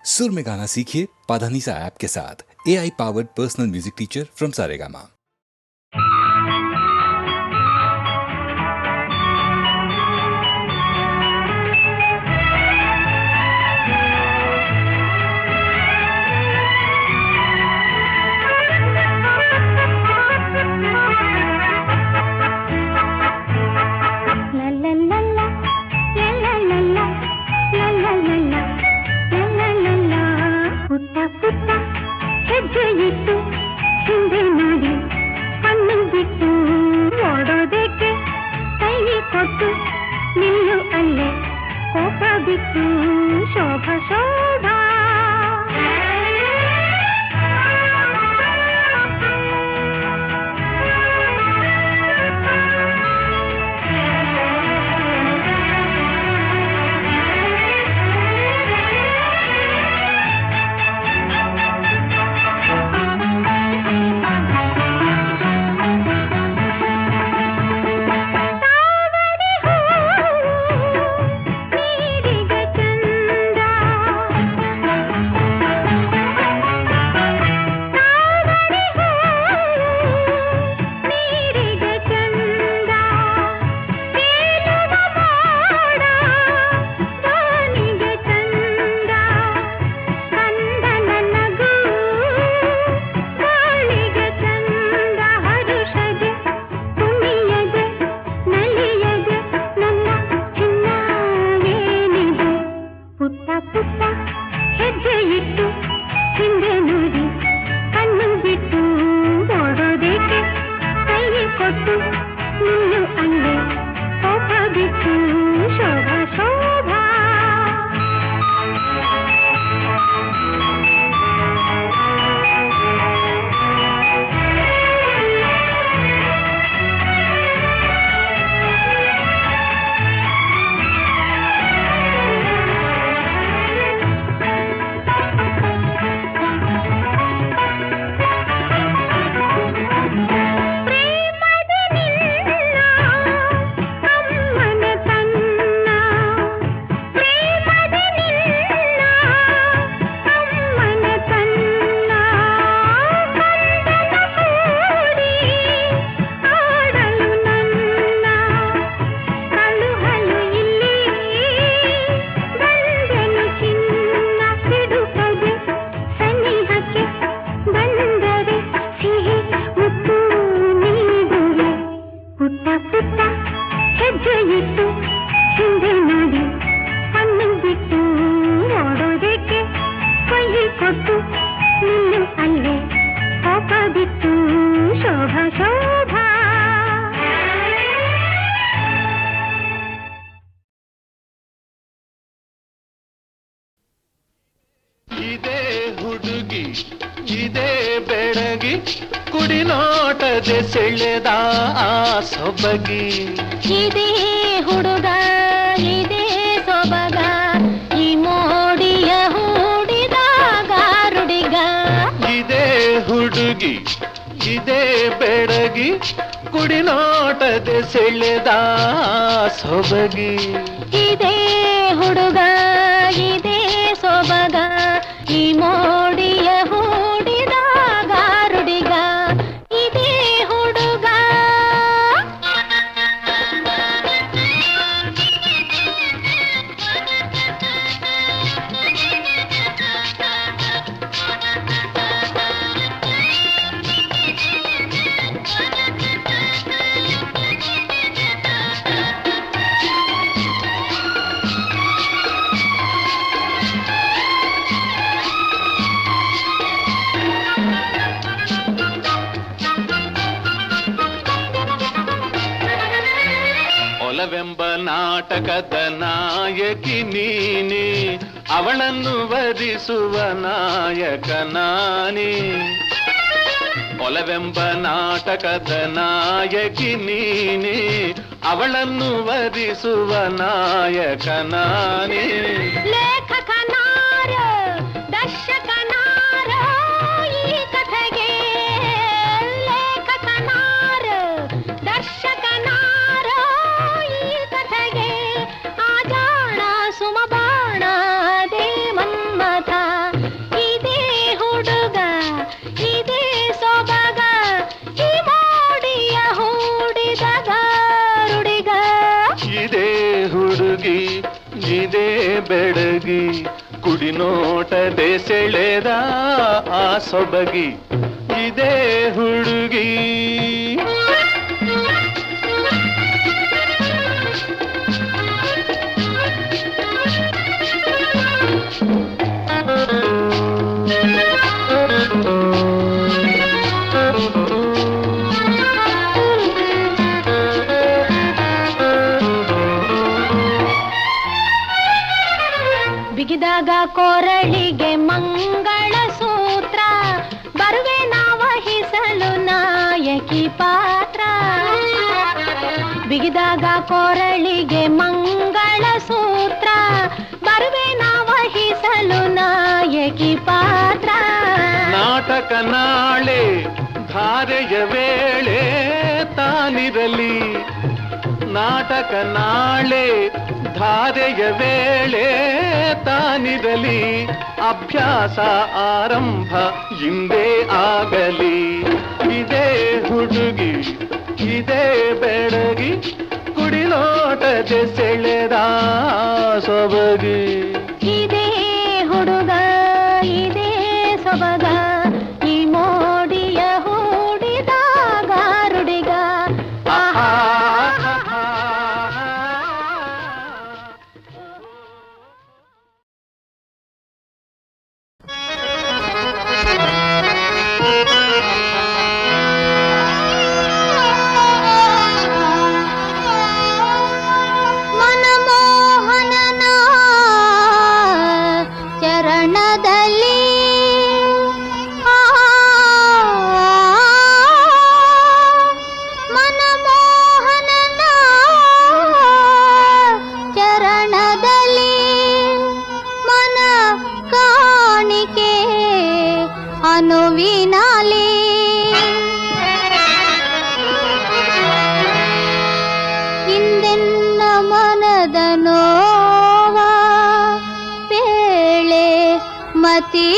सुर में गाना सीखिए पाधानीसा ऐप के साथ। AI powered personal music teacher from Saregama. ಪುಟ್ಟ ಪುಟ್ಟ ಹೆಜ್ಜೆ ಇಟ್ಟು ಹಿಂದೆ ನೋಡಿ ಕಣ್ಣು ಬಿಟ್ಟು ಓಡೋದಕ್ಕೆ ಕೈ ಕೊಟ್ಟು ನಿಲ್ಲು ಅಲ್ಲೇ ಕೋಪ ಬಿಟ್ಟು ಶೋಭ ಶೋಭಾ ಕುಡಿನೋಟದೆ ಸೆಳೆದ ಆ ಸೊಬಗಿ ಇದೇ ಹುಡುಗ ಇದೇ ಸೊಬಗ ಈ ಮೋಡಿಯ ಹೂಡಿದ ಗಾರುಡಿಗ ಇದೇ ಹುಡುಗಿ ಇದೇ ಬೆಡಗಿ ಕುಡಿನೋಟದೆ ಸೆಳೆದ ಆ ಸೊಬಗಿ ಇದೇ ಹುಡುಗ ಇದೇ ಸೊಬಗ ಈ ಮೋಡಿಯ ಹೂಡಿದ ಗಾರುಡಿಗ ಇದೇ ಹುಡುಗ ಒಲವೆಂಬ ನಾಟಕದ ನಾಯಕಿ ನೀನೆ ಅವಳನ್ನು ವರಿಸುವ ನಾಯಕ ನಾನೇ ಒಲವೆಂಬ ನಾಟಕದ ನಾಯಕಿ ನೀನೆ ಅವಳನ್ನು ವರಿಸುವ ನಾಯಕ ನಾನೇ ಲೇಖಕನಾರ ದರ್ಶಕನಾರ ಈ ಕಥೆಗೆ ಲೇಖಕನಾರ ದರ್ಶಕನಾರ ಈ ಕಥೆಗೆ ಆಜಾಣ ಸುಮಬಾಣ ದೇ ಮನ್ಮಥ ಕುಡಿನೋಟದೆ ಸೆಳೆದ ಆ ಸೊಬಗಿ ಇದೇ ಹುಡುಗಿ. ಬಿಗಿದಾಗ ಕೊರಳಿಗೆ ಮಂಗಳ ಸೂತ್ರ, ಬರುವೆ ವಹಿಸಲು ನಾಯಕಿ ಪಾತ್ರ. ಬಿಗಿದಾಗ ಕೊರಳಿಗೆ ಮಂಗಳ ಸೂತ್ರ, ಬರುವೆ ವಹಿಸಲು ನಾಯಕಿ ಪಾತ್ರ. ನಾಟಕ ನಾಳೆ ಧಾರೆಯ ವೇಳೆ ತಾನಿರಲಿ, ನಾಟಕ ನಾಳೆ ಧಾರೆಯ ವೇಳೆ ತಾನಿರಲಿ, ಅಭ್ಯಾಸ ಆರಂಭ ಇಂದೇ ಆಗಲಿ. ಇದೇ ಹುಡುಗಿ ಇದೇ ಬೆಳಗಿ, ಕುಡಿನೋಟದೆ ಸೆಳೆದ ಸೊಬಗಿ. ಇದೇ ಹುಡುಗ ಇದೇ ಸೊಬಗ, ಈ ಮೋಡಿಯ ಹೂಡಿದಾಗ ರುಡಿಗ. ಮನಮೋಹನನ ಚರಣದಲ್ಲಿ ಮನಮೋಹನನ ಚರಣದಲ್ಲಿ ಮನ ಕಾಣಿಕೆ ಅನುವಿನಾಲಿ. ಇಂದೆನ್ನ ಮನದ ನೋವ ಬೇಳೆ ಮತಿ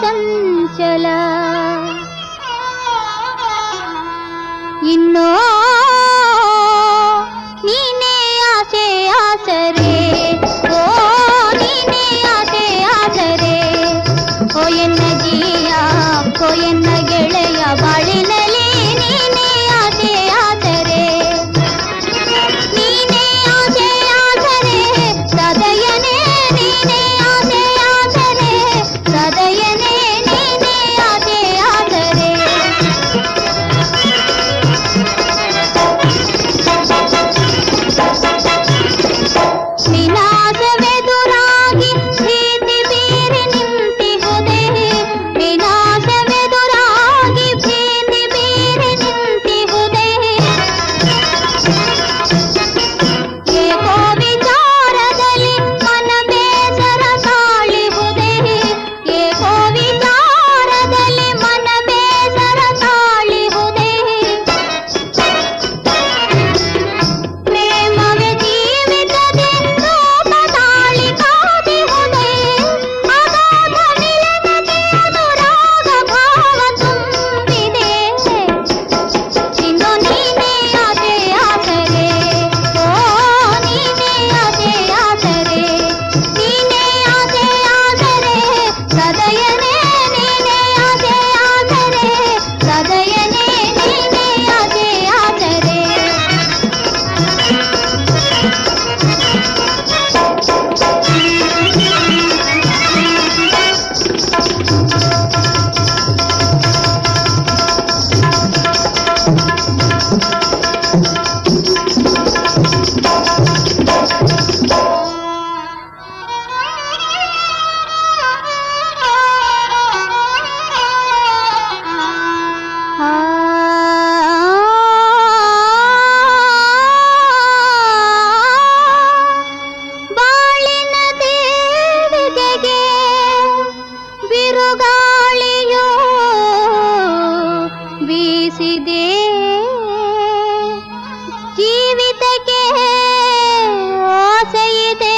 ಚಂಚಲ, ಇನ್ನೋ ನೀನೇ ಆಸೆ ಆಸರೆ, ಓ ನೀನೇ ಆಸೆ ಆಸರೆ. ಓ ಎನ್ನ ಜೀಯ ಓ ಎನ್ನ ಗೆಳೆಯ ಬಾಳಿನಲ್ಲಿ ನೀನೇ ಆಸೆ ಆಸರೆ. ನೀನೇ ಆಸೆ ಆಸರೆ ಸದಯನೇ, ನೀನೇ ಆಸೆ ಆಸರೆ ಸದಯನೇ, ನೀನೇ ಆಸೆ ಆಸರೆ. ವಿನಾಶವೆದುರಾಗಿ ಭೀತಿ ಬೀರಿ ನಿಂತಿಹುದೇ, ವಿನಾಶವೆದುರಾಗಿ ಭೀತಿ ಬೀರಿ ನಿಂತಿಹುದೇ. ಏಕೋ ವಿಚಾರದಲ್ಲಿ ಮನ ಬೇಸರ ತಾಳಿಹುದೇ, ಏಕೋ ವಿಚಾರದಲ್ಲಿ ಮನ ಬೇಸರ ತಾಳಿಹುದೇ. ಪ್ರೇಮವೇ ಜೀವಿತದೆ ರೂಪ ತಾಳಿ ಕಾದಿಹುದೇ, ಅಗಾಧ ಮಿಲನದಿ ಅನುರಾಗ ಭಾವ ತುಂಬಿದೆ. ಇನ್ನು ನೀನೇ ಆಸೆ ಆಸರೆ, ಓ ನೀನೇ ಆಸೆ ಆಸರೆ. ನೀನೇ ಆಸೆ ಆಸರೆ ಸದಯನೇ, ನೀನೇ ಆಸೆ ಆಸರೆ ಸದಯನೇ, ನೀನೇ ಆಸೆ ಆಸರೆ. ಬಾಳಿನ ದೇವಿಗೆಗೆ ಬಿರುಗಾಳಿಯೋ ಬೀಸಿದೆ, ಜೀವಿತಕ್ಕೆ ಆಸೆಯಿದೆ.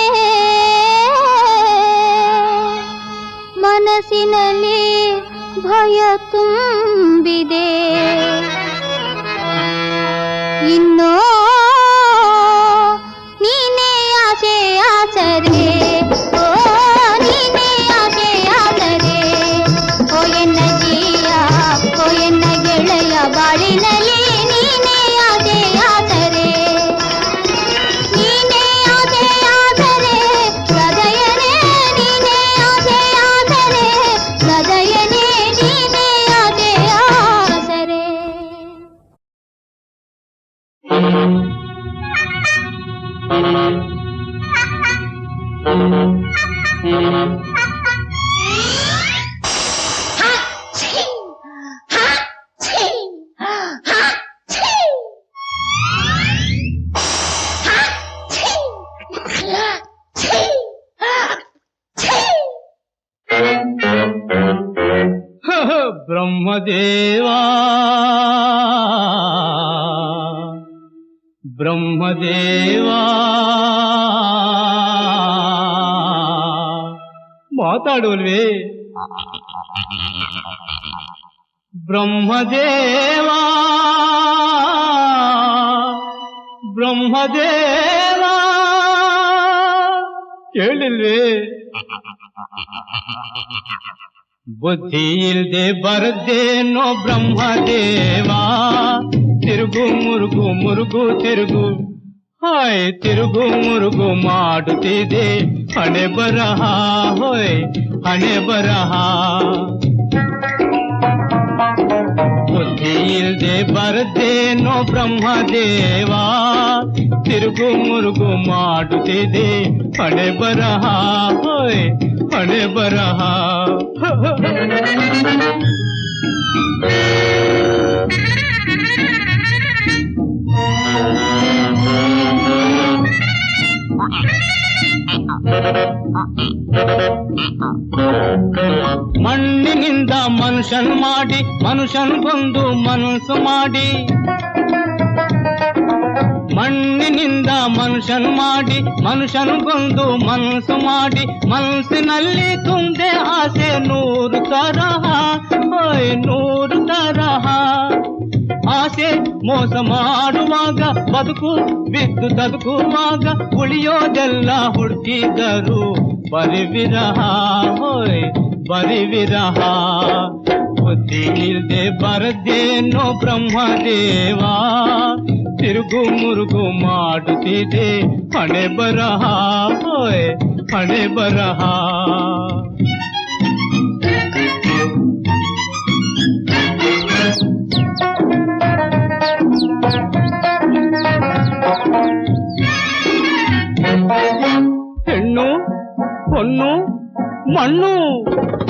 ಮನಸ್ಸಿನಲ್ಲಿ ಭಯ ತುಂಬಿದೆ. ಇನ್ನೋ ನೀನೇ ಆಸೆ ಆಸರೆ, ಓ ಬ್ರಹ್ಮದೇವಾ ಬ್ರಹ್ಮದೇವಾ ಮಾತಾಡುವಲ್ವೇ ಬ್ರಹ್ಮದೇವಾ ಬ್ರಹ್ಮದೇವಾ ಕೇಳಿಲ್ವೇ ಬುದ್ಧಿ ಇಲ್ದೆ ಬರದೇನೋ ಬ್ರಹ್ಮದೇವಾ ತಿರುಗು ಮುರುಗು ಮುರುಗು ತಿರುಗು ಹಾಯ್ ತಿರುಗು ಮುರುಗು ಮಾಡುತ್ತಿದೆ ಹಣೆ ಬರಹ ಹೋಯ್ ಹಣೆ ಬರಹ ಬುದ್ಧಿ ಇಲ್ದೆ ಬರದೇನೋ ಬ್ರಹ್ಮದೇವಾ ತಿರುಗು ಮುರುಗು ಮಾಡುತ್ತಿದೆ ಹಣೆ ಬರಹ ಹೋಯ್ ಹಣೆ ಬರಹ ಮಣ್ಣಿನಿಂದ ಮನುಷ್ಯನ್ ಮಾಡಿ ಮನುಷ್ಯನ್ ಕೊಂದು ಮನಸ್ಸು ಮಾಡಿ ಮಣ್ಣಿನಿಂದ ಮನುಷ್ಯನ್ ಮಾಡಿ ಮನುಷ್ಯನ್ ಕೊಂದು ಮನಸ್ಸು ಮಾಡಿ ಮನಸ್ಸಿನಲ್ಲಿ ತುಂಬಿದೆ ಆಸೆ ನೂರು ತರಹ ಓಯ್ ನೂರು ತರಹ ಆಸೆ ಮೋಸ ಮಾಡುವಾಗ ಬದುಕು ಬಿದ್ದು ತದುಕುವಾಗ ಉಳಿಯೋದೆಲ್ಲ ಹುಡುಕಿದರು ಬರಿ ವಿರಹ ಹೋಯ್ ಬರಿ ವಿರಹ ಬುದ್ಧಿ ಇಲ್ದೆ ಬರದೇನೋ ಬ್ರಹ್ಮದೇವಾ ತಿರುಗು ಮುರುಗು ಮಾಡುತ್ತಿದೆ ಹಣೆ ಬರಹ ಹೋಯ್ ಹಣೆ ಬರಹ ಹೆಣ್ಣು ಹೊನ್ನು ಮಣ್ಣು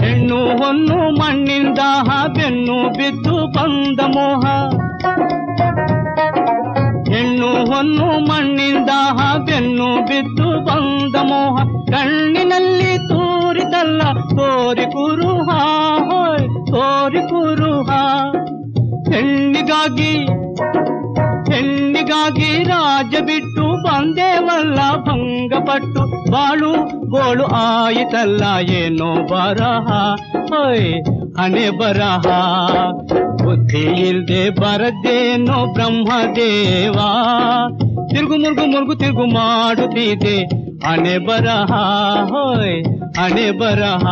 ಹೆಣ್ಣು ಹೊನ್ನು ಮಣ್ಣಿಂದ ಬೆನ್ನು ಬಿದ್ದು ಬಂದ ಮೋಹ ಹೆಣ್ಣು ಹೊನ್ನು ಮಣ್ಣಿಂದ ಬೆನ್ನು ಬಿದ್ದು ಬಂದ ಮೋಹ ಕಣ್ಣಿನಲ್ಲಿ ತೋರಿದಲ್ಲ ತೋರಿ ಕುರುಹ ಹೋಯ್ ತೋರಿ ಕುರುಹ ಹೆಣ್ಣಿಗಾಗಿ ರಾಜ ಬಿಟ್ಟು ಬಂದೇವಲ್ಲ ಭಂಗಪಟ್ಟು ಬಾಳು ಗೋಳು ಆಯಿತಲ್ಲ ಏನೋ ಬರಹ ಹೋಯ್ ಹಣೆ ಬರಹ ಬುದ್ಧಿ ಇಲ್ದೆ ಬರದೇನೋ ಬ್ರಹ್ಮದೇವಾ ತಿರುಗು ಮುರುಗು ಮುರುಗು ತಿರುಗು ಮಾಡುತ್ತಿದೆ ಹಣೆ ಬರಹ ಹೋಯ್ ಹಣೆ ಬರಹ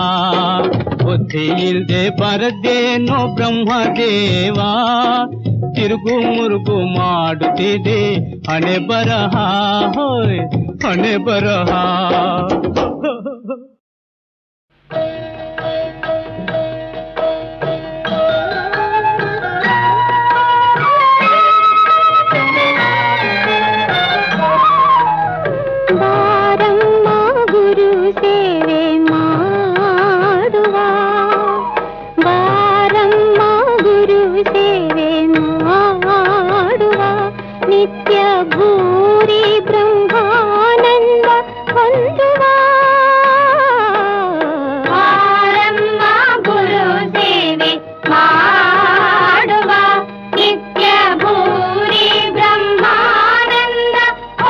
ಬುದ್ಧಿ ಇಲ್ದೆ ಬರದೇನೋ ಬ್ರಹ್ಮದೇವಾ ತಿರುಗು ಮುರುಗು ಮಾಡುತ್ತಿದೆ ಹಣೆ ಬರಹ ಹೋಯ್ ಹಣೆ ಬರಹ ನಿತ್ಯ ಭೂರಿ ಬ್ರಹ್ಮಾನಂದ ಹೊಂದುವ ಆರಮ್ಮ ಗುರು ಸೇವೆ ಮಾಡುವ ನಿತ್ಯ ಭೂರಿ ಬ್ರಹ್ಮಾನಂದ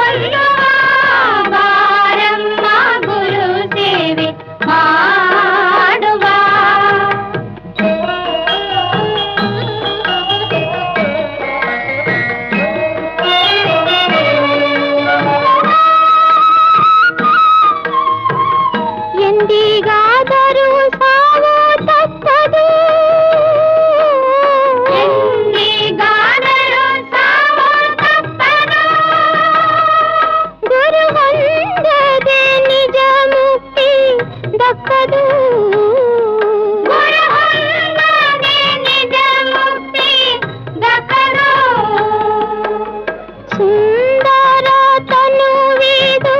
ಹೊಂದುವ ಬಾರಮ್ಮ ಗುರು ಸೇವೆ ಮಾಡುವ ಎಂದಿಗಾದರೂ ಸಾವು ತಪ್ಪದು ಎಂದಿಗಾದರೂ ಸಾವು ತಪ್ಪದು ಗುರು ಹೊಂದದೆ ನಿಜ ಮುಕ್ತಿ ದಕ್ಕದು ಗುರು ಹೊಂದದೆ ನಿಜ ಮುಕ್ತಿ ದಕ್ಕದು ಸುಂದರ ತನುವಿದು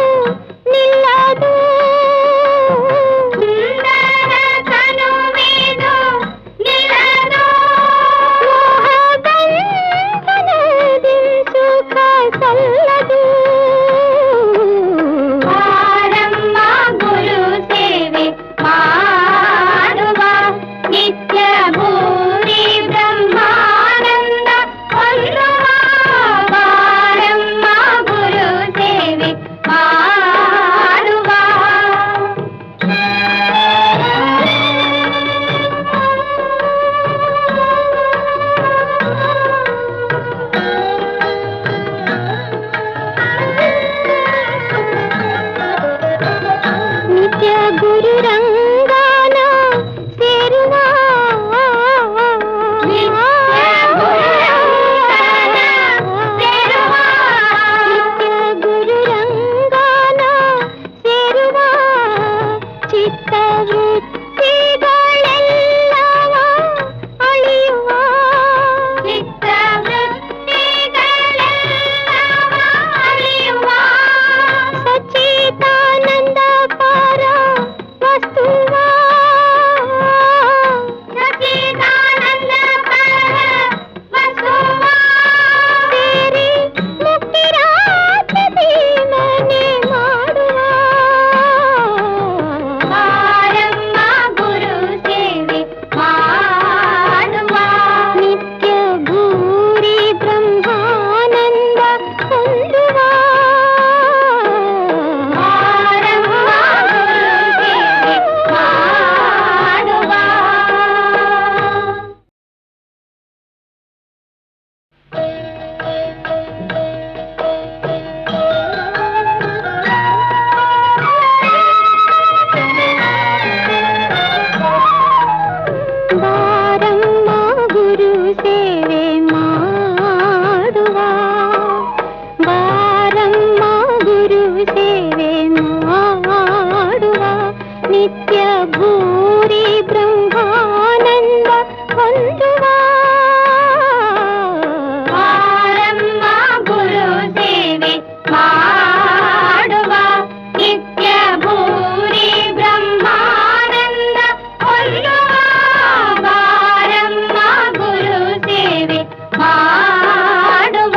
ನಿಲ್ಲದು ಗುರುರಂಗಾನ ಸೇರುವ ಗುರುರಂಗಾನ ಸೇರುವ ಚಿತ್ತವೃತ್ತಿಗಳೆಲ್ಲವ ಅಳಿಯುವ ಸಚಿತಾನಂದ ಪಾರ ವಸ್ತುವ ಸೇರಿ ಮುಕ್ತಿರಾಜದಿ ಮನೆ ಮಾಡುವ ಗುರು ಸೇವೆ ಮಾಡುವ ನಿತ್ಯ ಭೂರಿ ಬ್ರಹ್ಮಾನಂದ ಹೊಂದುವ ಬಾರಮ್ಮ ಗುರು ಸೇವೆ ಮಾಡುವ ಬಾರಮ್ಮ ಗುರು ಸೇವೆ ಮಾಡುವ ನಿತ್ಯ ಭೂರಿ ಬ್ರಹ್ಮಾನಂದ ಹೊಂದುವ ಬಾರಮ್ಮ ಗುರು ಸೇವೆ ಮಾಡುವ ನಿತ್ಯ ಭೂರಿ ಬ್ರಹ್ಮಾನಂದ ಹೊಂದುವ ಬಾರಮ್ಮ ಗುರು ಸೇವೆ ಮಾಡುವ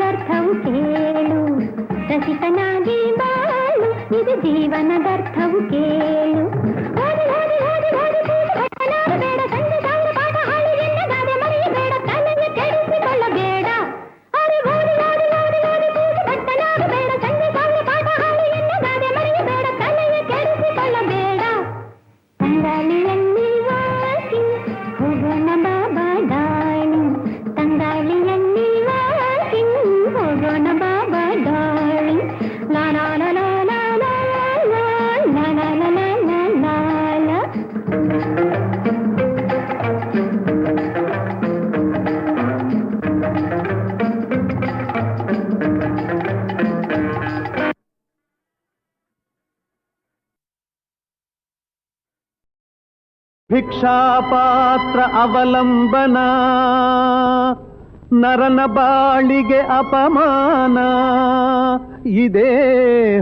ಜೀವನದರ್ಥವು ಕೇಳು ರಸಿಕನಾಗಿ ಬಾಳು ಇದು ಜೀವನದರ್ಥವು ಕೇಳು ಓದಿ ಓದಿ ಓದಿ ಓದಿ ಬೇಡ ಸಂಜೆ ಸಾವಿರ ಪಾಠ ಹಾಳು ಎನ್ನಗಾದೆ ಮರೆಯಬೇಡ ತಲೆಗೆ ಕೆಡಿಸಿಕೊಳ್ಳಬೇಡ ಓದಿ ಓದಿ ಓದಿ ಓದಿ ಓದಿ ಬೇಡ ಸಂಜೆ ಸಾವಿರ ಪಾಠ ಹಾಳು ಎನ್ನಗಾದೆ ಮರೆಯಬೇಡ ತಲೆಗೆ ಕೆಡಿಸಿಕೊಳ್ಳಬೇಡ ತಂಗಾಳಿಯಲ್ಲಿ ವಾಕಿಂಗ್ ಹೋಗೋಣ ಬಾಬಾ ಡಾರ್ಲಿಂಗ್ ತಂಗಾಳಿಯಲ್ಲಿ ವಾಕಿಂಗ್ ಹೋಗೋಣ ಬಾಬಾ ಡಾರ್ಲಿಂಗ್ ಲಾ ಲಾ ಲಾ ಲಾ ಲಾ ಲಾ ಲಾ ಲಾ ಲಾ ಲಾ ಲಾ ಲಾ ಲಾ. ಭಿಕ್ಷಾಪಾತ್ರ ಅವಲಂಬನ ನರನ ಬಾಳಿಗೆ ಅಪಮಾನ ಇದೇ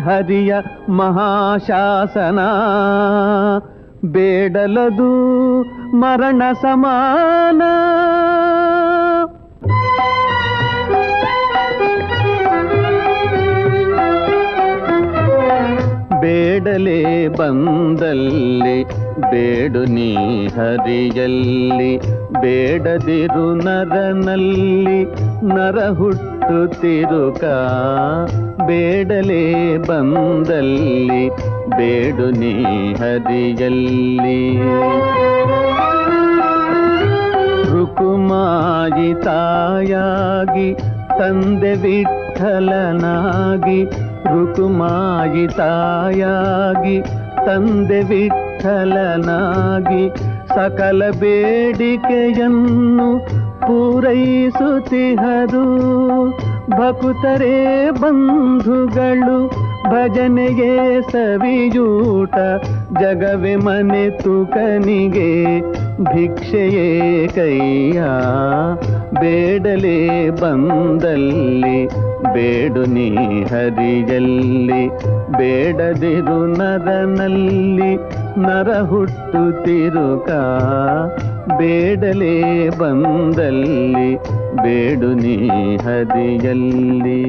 ಹರಿಯ ಮಹಾಶಾಸನ ಬೇಡಲದು ಮರಣ ಸಮಾನ ಬೇಡಲೇ ಬಂದಲ್ಲಿ ಬೇಡು ನೀ ಹರಿಯಲ್ಲಿ ಬೇಡದಿರು ನರನಲ್ಲಿ ನರ ಹುಟ್ಟುತ್ತಿರುಕ ಬೇಡಲೇ ಬಂದಲ್ಲಿ ಬೇಡು ನೀ ಹರಿಯಲ್ಲಿ ರುಕುಮಾಯಿ ತಾಯಾಗಿ ತಂದೆ ವಿಠಲನಾಗಿ ರುಕುಮಾಯಿ ತಾಯಾಗಿ ತಂದೆ ವಿಠಲನಾಗಿ ಸಕಲ ಬೇಡಿಕೆಯನ್ನು ಪೂರೈಸುತ್ತಿಹರು ಭಕುತರೇ ಬಂಧುಗಳು ಭಜನೆಗೆ ಸವಿಯೂಟ ಜಗವೇ ಮನೆ ತುಕನಿಗೆ ಭಿಕ್ಷೆಯೇ ಕೈಯ ಬೇಡಲೇ ಬಂದಲ್ಲಿ ಬೇಡು ನೀ ಹರಿಯಲ್ಲಿ ಬೇಡದಿರು ನರನಲ್ಲಿ ನರ ಹುಟ್ಟುತ್ತಿರುಕ ಬೇಡಲೇ ಬಂದಲ್ಲಿ ಬೇಡು ನೀ ಹರಿಯಲ್ಲಿ